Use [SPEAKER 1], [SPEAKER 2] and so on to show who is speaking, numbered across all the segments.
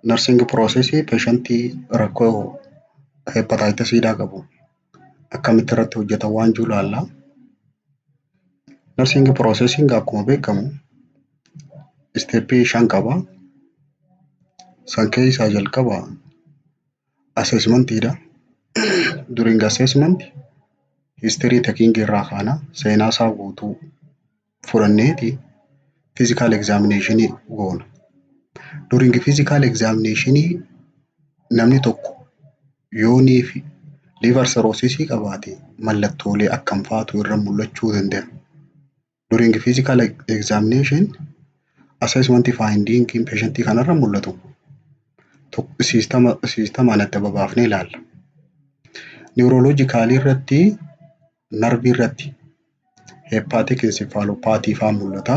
[SPEAKER 1] Nursing processii patientii rakkoo hepatitisdhaa qabu akkamitti irratti hojjetan waan jiru ilaalla. Nursing processing akkuma beekamu isteeppii 5 qaba. San keessaa jalqaba assessmentidha. During assessment history taking irraa kaana seenaa isaa guutuu fudhanneeti physical examination goona. During physical examination namni tokko yoonii fi liver cirrhosis qabaate mallattoolee akkam faatu irra mul'achuu danda'a. During physical examination assessment finding patient kanarra mul'atu siistama adda babaafnee ilaalla. Neurological irratti narvii irratti hepatic encephalopathy faa mul'ata.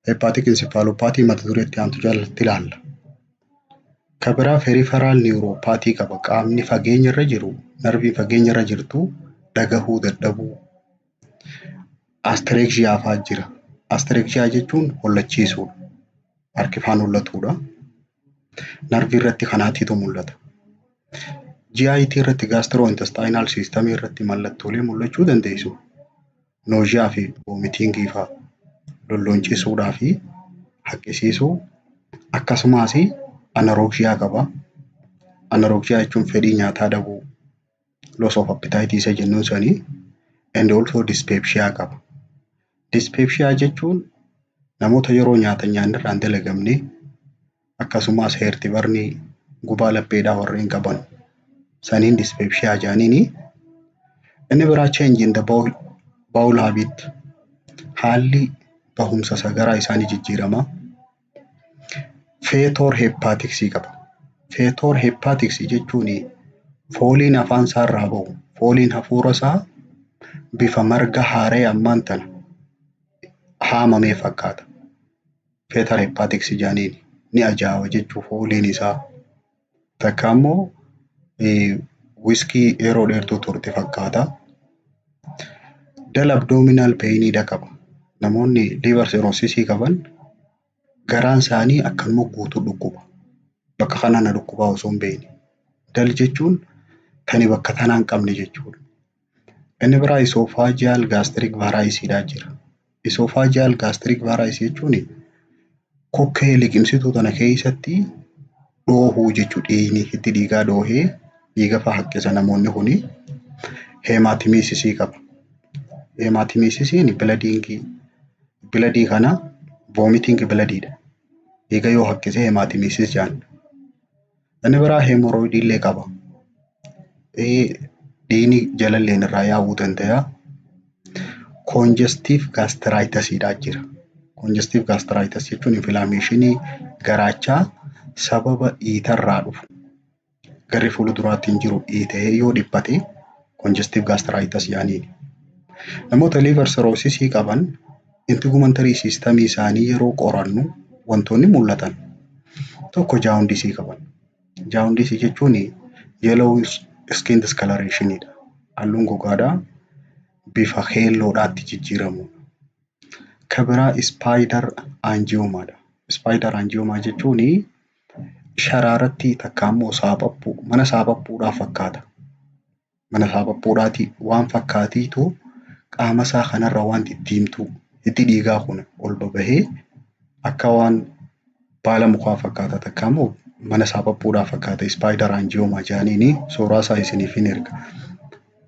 [SPEAKER 1] Hepatic encephalopathy mata dureetti aantu jalatti ilaalla. Kabiraa peripheral neuropathy qaba. Qaamni fageenya irra jiru, narvii fageenya irra jirtu dhagahuu dadhabuu. Astrexia faa jira. Astrexia jechuun hollachiisuudha. Harkifaan hollatudha. Narvii irratti kanaatiitu mul'ata. GIT irratti gastrointestinal system irratti mallattoolee mul'achuu dandeessu. Nausea fi vomiting faa, lolloonchisuudhaa fi haqqisiisuu akkasumas anorexia qaba. Anorexia jechuun fedhii nyaataa dhabuu, loss of appetite isa jennuun sanii, and also dyspepsia qaba. Dyspepsia jechuun namoota yeroo nyaatan nyaanirraa hin dalagamne akkasumas heertibarnii gubaa lapheedhaa warreen qaban saniin dyspepsia jaaniini. Inni biraa change in the bowel habit, haalli bahumsa sagaraa isaanii jijjiirama. Fetor hepatics qaba. Fetor hepatics jechuun fooliin afaan isaa irraa bahu, fooliin hafuura isaa bifa marga haaree ammaan tana haamamee fakkaata. Fetor hepatics jaaniin ni ajaa'iba jechuu fooliin isaa. Takka immoo wiskii yeroo dheertuu turte fakkaata. Dull abdominal pain qaba. Namoonni liver cirrhosis qaban garaan isaanii akkanuma guutuu dhukkuba. Bakka kanaan dhukkubaa osoo hin beekne. Dull jechuun kan bakka tanaan qabne jechuudha. Inni biraa esophageal gastric varices jira. Esophageal gastric varices jechuun kokkee liqimsituu tana keessatti dhoohuu jechuudha. Dhiigni itti dhiigaa dhoohee dhiiga fa'aa haqqisa namoonni kuni. Hematemesis qaba. Hematemesis bloodii kana vomiting bloodidha. Dhiiga yoo haqqise hematemesis jaanna. Inni biraa hemorrhoid illee qaba. Dhiigni jalalleen irraa yaa'uu danda'a. Congestive gastritis jira. Congestive gastritis jechuun inflammation garaachaa sababa dhiitarraa dhufu. Garri fuulduraatti hin jiru dhiitee yoo dhiphate congestive gastritis jaaniini. Namoota liver cirrhosis qaban integumentary system isaanii yeroo qorannu wantoonni mul'atan. Tokko jaundice qaban. Jaundice jechuun yellow skin discoloration dha. Halluun gogaadhaa bifa keelloodhaatti jijjiiramu. Kabiraa spider angioma dha. Spider angioma jechuun sharaaratti takka immoo saaphaphu mana saaphaphuudhaa fakkaata. Mana saaphaphuudhaati waan fakkaatiitu qaama isaa kanarra waan diddiimtuu itti dhiigaa kun ol babahee akka waan baala mukaa fakkaata. Takka immoo mana saaphaphuudhaa fakkaata. Spider angioma jaaniini suuraa isaa isiniif hin erga.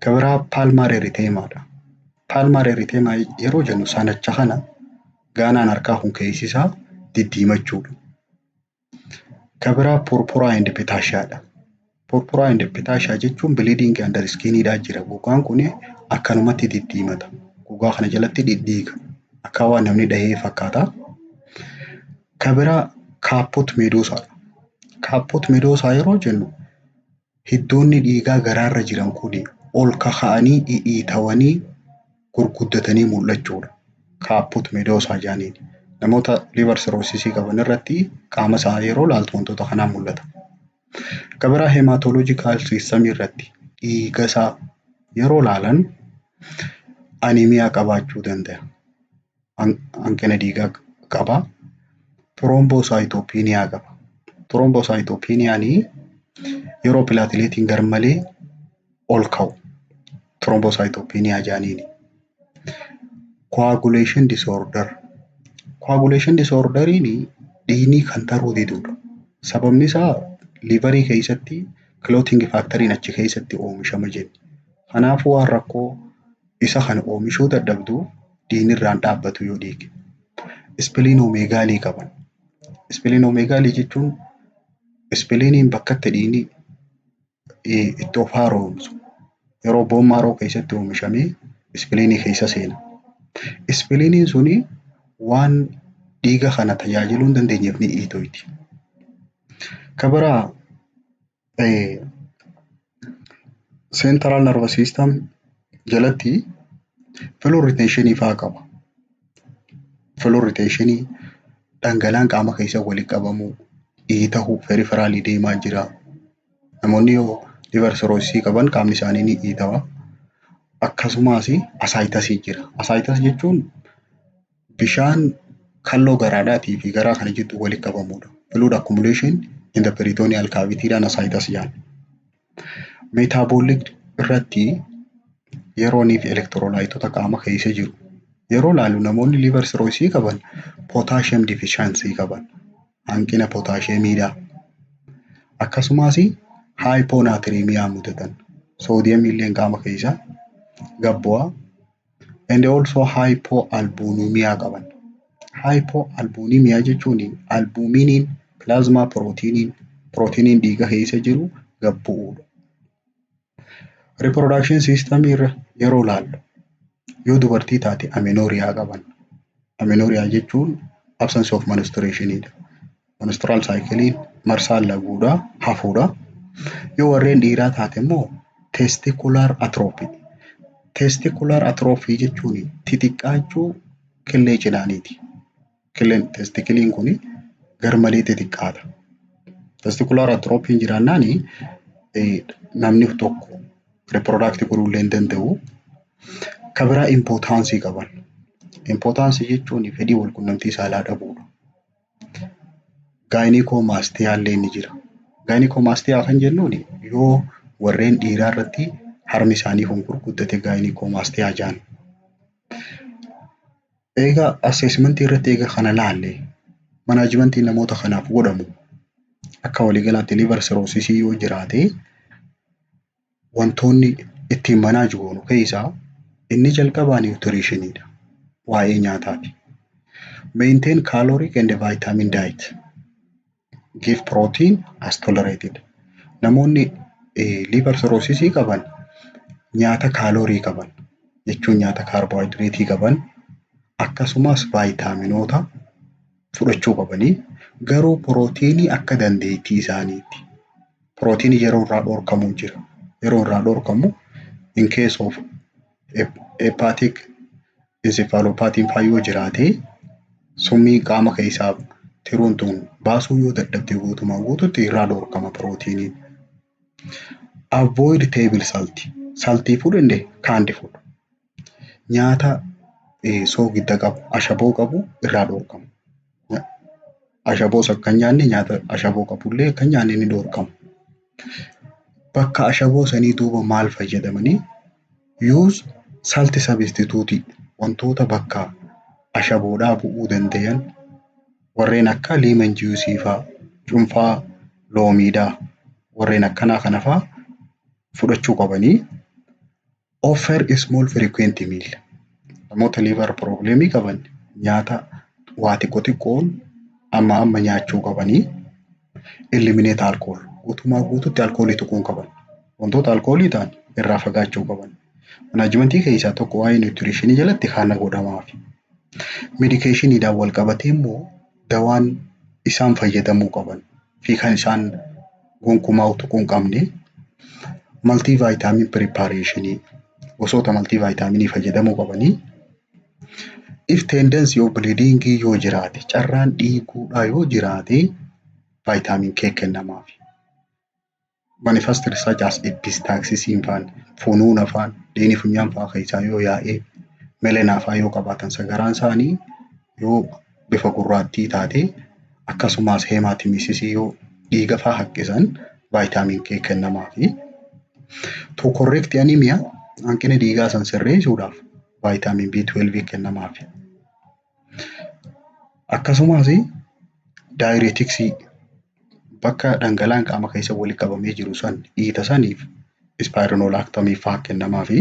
[SPEAKER 1] Kabiraa palmar erythema dha. Palmar erythema yeroo jennu sanacha kana gaanaan harkaa kun keessi isaa diddiimachuudha. Kabiraa purpura and pitatia dha. Purpura and pitatia jechuun bleeding under skin dha jira. Gogaan kun akkanumatti diddiimata. Gogaa kana jalatti dhidhiiga. Akka waan namni dhahee fakkaata. Kabiraa caput medusa dha. Caput medusa yeroo jennu hiddoonni dhiigaa garaarra jiran kun ol kaka'anii dhiitawanii gurguddatanii mul'achuudha. Caput medusa jaaniin. Namoota liver cirrhosis qaban irratti qaama isaa yeroo laaltu wantoota kanaa mul'ata. Kabiraa hematological system irratti dhiiga isaa yeroo laalan anemia qabaachuu danda'a. Hanqina dhiigaa qaba. Thrombocytopenia qaba. Thrombocytopeniaanii yeroo pilaatileetiin garmalee ol ka'u thrombocytopenia jedhaniini. Coagulation disorder. Coagulation disorderiin dhiigni kan taruu didudha. Sababni isaa liivarii keessatti clotting factoriin achi keessatti oomishama jenna. Kanaafuu waan rakkoo isa kana oomishuu dadhabduuf dhiigni irraan dhaabbatu yoo dhiige. Splenomegaly qaban. Splenomegaly jechuun spleniin bakka itti dhiigni itti of haaromsu yeroo bone marrow keessatti oomishamee splenii keessa seena. Spleniin suni waan dhiiga kana tajaajiluu hin dandeenyeef ni dhiitoyti. Kabiraa central nervous system jalatti fluid retention fa'aa qaba. Fluid retention dhangala'aan qaama keessa walitti qabamuu, dhiitahuu, peripheraalii deemaa jira. Namoonni yoo liver cirrhosis qaban qaamni isaanii ni dhiitawa. Akkasumas ascites jira. Ascites jechuun bishaan kalloo garaadhaatii fi garaa kana jidduu walitti qabamudha. Fluid accumulation in the peritoneal cavity dhaan ascites jedhama. Metabolic irratti yeroonii fi elektiroolaayitota qaama keessa jiru. Yeroo laalu namoonni liver cirrhosis qaban potassium deficiency qaban. Hanqina potassiumidha. Akkasumas hyponatremia mudatan. Soodiyam illee qaama keessa gad bu'a. And also hypoalbuminemia qaban. Hypoalbuminemia jechuun albuminiin plasma proteiniin dhiiga keessa jiru gad bu'udha. Reproduction system irra yeroo laallu yoo dubartii taate amenorrhea qaban. Amenorrhea jechuun absence of menstruationidha. Menstrual cyclein marsaan laguudha, hafuudha. Yoo warreen dhiiraa taate immoo testicular atrophy. Testicular atrophy jechuun xixiqqaachuu qillee cinaaniiti. Qilleen testikiliin kun garmalee xixiqqaata. Testicular atrophy jiraannaan namni tokko reproduct godhuu illee hin danda'u. Kabiraa impotensii qaban. Impotensii jechuun fedhii walqunnamtii saalaa dhabuudha. Gynecomastia illee ni jira. Gynecomastia kan jennuun yoo warreen dhiiraa irratti harmi isaanii kun gurguddate gynecomastia jedhama. Egaa assessmentii irratti eega kana laalle manaajimentii namoota kanaaf godhamu akka waliigalaatti liver cirrhosis yoo jiraate wantoonni ittiin manaaj goonu keessaa inni jalqabaa nutritionidha. Waa'ee nyaataati. Maintain caloric and vitamin diet. Give protein as tolerated. Namoonni liver cirrhosis qaban nyaata kaalorii qaban jechuun nyaata kaarboohayidireetii qaban akkasumas vaayitaaminoota fudhachuu qabanii garuu pirootiinii akka dandeettii isaaniitti. Pirootiinii yeroo irraa dhorkamuu jira. Yeroo irraa dhorkamu in case of hepatic encephalopathy fa'aa yoo jiraate summii qaama keessaa tiruun tun baasuu yoo dadhabde guutumaan guututti irraa dhorkama pirootiiniin. Avoid table salt. Saltii fudhande kaandi fudhu. Nyaata soogidda qabu, ashaboo qabu irraa dhorkama. Ashaboos akka nyaanne nyaata ashaboo qabullee akka nyaanne ni dhorkama. Bakka ashaboo sanii duuba maal fayyadamanii? Use salt substitute. Wantoota bakka ashaboodhaa bu'uu danda'an warreen akka lemon juice fa'aa, cuunfaa loomiidhaa warreen akkanaa kana fa'aa fudhachuu qabanii. Offer a small frequent meal. Namoota liver problemii qaban nyaata waa xiqqoon amma nyaachuu qabanii. Eliminate alcohol. Guutumaa guututti alkoolii tuquun qaban. Wantoota alkoolii ta'an irraa fagaachuu qaban. Manaajimentii keessaa tokko waa'ee nutritionii jalatti kana godhamaafi. Medicationidhaan wal qabatee immoo dawaan isaan fayyadamuu qaban fi kan isaan gonkumaa tuquu hin qabne multivitamin preparation gosoota multivitaminii fayyadamuu qabanii. If tendency of bleeding yoo jiraate carraan dhiiguudhaa yoo jiraate vitamin K kennamaafi. Manifest research as epistaxis faan funuuna faan dheeni funyaan fa'aa keessaa yoo yaa'ee melanaa fa'aa yoo qabaatan sagaraan isaanii yoo bifa gurraattii taate akkasumas hemaatimisisii yoo dhiiga fa'aa haqqisan vaayitaamin K kennamaafi. To correct anemia hanqina dhiigaa san sirreessuudhaaf vaayitaamin B12 kennamaafi. Akkasumas daayiretiksii bakka dhangala'aan qaama keessa walitti qabamee jiru san dhiita saniif ispaayironolaaktamii fa'aa kennamaafi.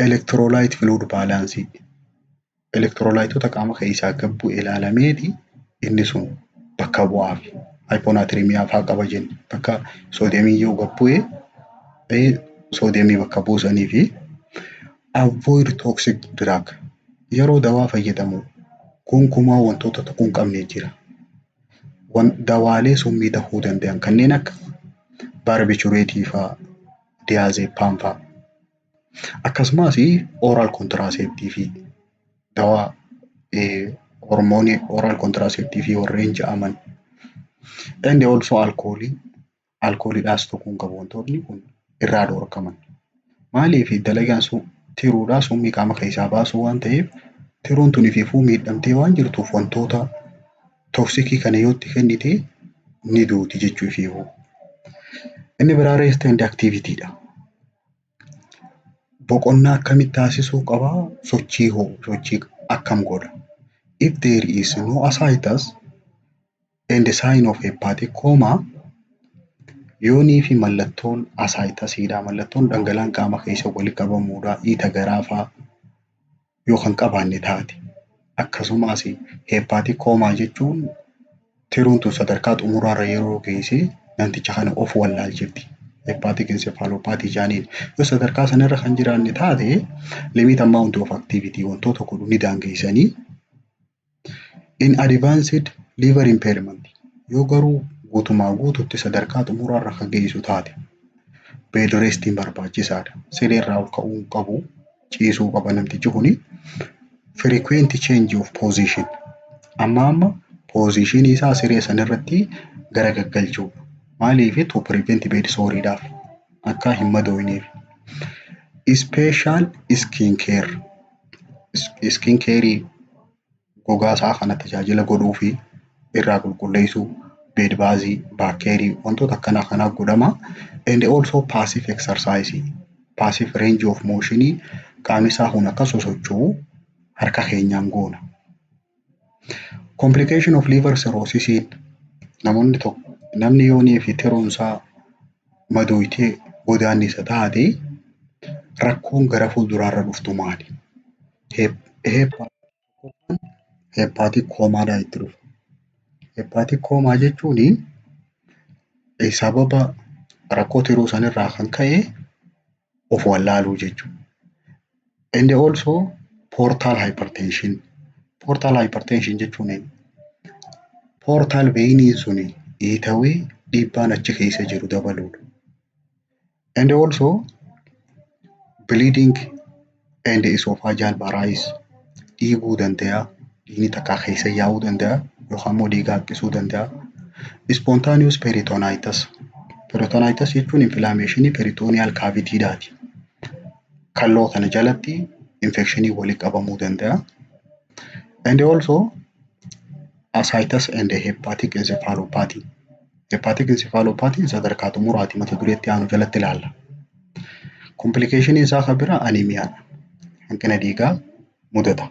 [SPEAKER 1] Elektiroolaayit fluid baalaansii elektiroolaayitoota qaama keessaa gabbu ilaalameeti inni sun bakka bu'aafi. Haayipoonaatiremiyaa fa'aa qaba jenna. Bakka soodiyemii yoo gabbu'e soodiyemii bakka buusanii fi avoid toxic drug yeroo dawaa fayyadamu gonkumaa wantoota tokko hin qabne jira. Dawaalee summii ta'uu danda'an kanneen akka baarbitureetii fa'aa, diyaazepam fa'aa. Akkasumas oral kontiraaseeptiivii dawaa hormoonii oral kontiraaseeptiivii warreen jedhaman. And also alkooliidhaas tokko hin qabu wantoonni kun irraa dhorkaman. Maaliif dalagaan tiruudhaa summii qaama keessaa baasuu waan ta'eef tiruun tuniifuu miidhamtee waan jirtuuf wantoota toksikii kana yoo itti kennite ni duuti jechuufiifu. Inni biraa rest and activityidha. Boqonnaa akkamitti taasisuu qabaa? Sochii akkam godha? If there is no ascites and sign of hepatic coma yoonii fi mallattoon ascitesiidha. Mallattoon dhangala'aan qaama keessa walitti qabamuudha. Dhiita garaa fa'aa yoo kan qabaanne taate. Akkasumas hepatic coma jechuun tiruun tun sadarkaa xumuraarra yeroo geesse namticha kana of wallaalchifti. Hepatic encephalopathy jaaniin yoo sadarkaa sanarra kan jiraanne taate limit amount of activity wantoota godhu ni daangeessanii. In advanced liver impairment yoo garuu guutumaa guututti sadarkaa xumuraarra kan geessu taate bed restiin barbaachisaadha. Sireerraa ol ka'uu hin qabu, ciisuu qaba namtichi kuni. Frequent change of position amma position isaa siree sanarratti gara gaggalchuudha. Maaliif to prevent bed soreedhaaf akka hin madooyneef. Special skin care skin care gogaa isaa kana tajaajila godhuu fi irraa qulqulleessuu bed baazii baakteerii wantoota akkanaa godhama. And also passive exercise passive range of motion qaamni isaa kun akka sosocho'u harka keenyaan goona. Complication of liver cirrhosis namni yoonii fi tiruun isaa madooytee godaannisa taate rakkoon gara fuulduraarra dhuftu maali? Hepatic coomaadhaa itti dhufa. Hepatic coomaa jechuun sababa rakkoo tiruu sanirraa kan ka'e of wallaaluu jechuudha. And also portal hypertension. Portal hypertension jechuun portal veiniin suni dhiitawee dhiibbaan achi keessa jiru dabaluudha. And also bleeding and esophageal varice dhiiguu danda'a. Dhiigni takka keessa yaa'uu danda'a yookaan immoo dhiiga hanqisuu danda'a. Spontaneous peritonitis. Peritonitis jechuun inflammation peritoneal cavity-dhaati. Kalloo kana jalatti infekshinii walitti qabamuu danda'a. And also ascites and hepatic encephalopathy. Hepatic encephalopathy sadarkaa xumuraati mata dureetti aanu jalatti ilaalla. Complication isaa kan biraa anemiyaadha. Hanqina dhiigaa mudata.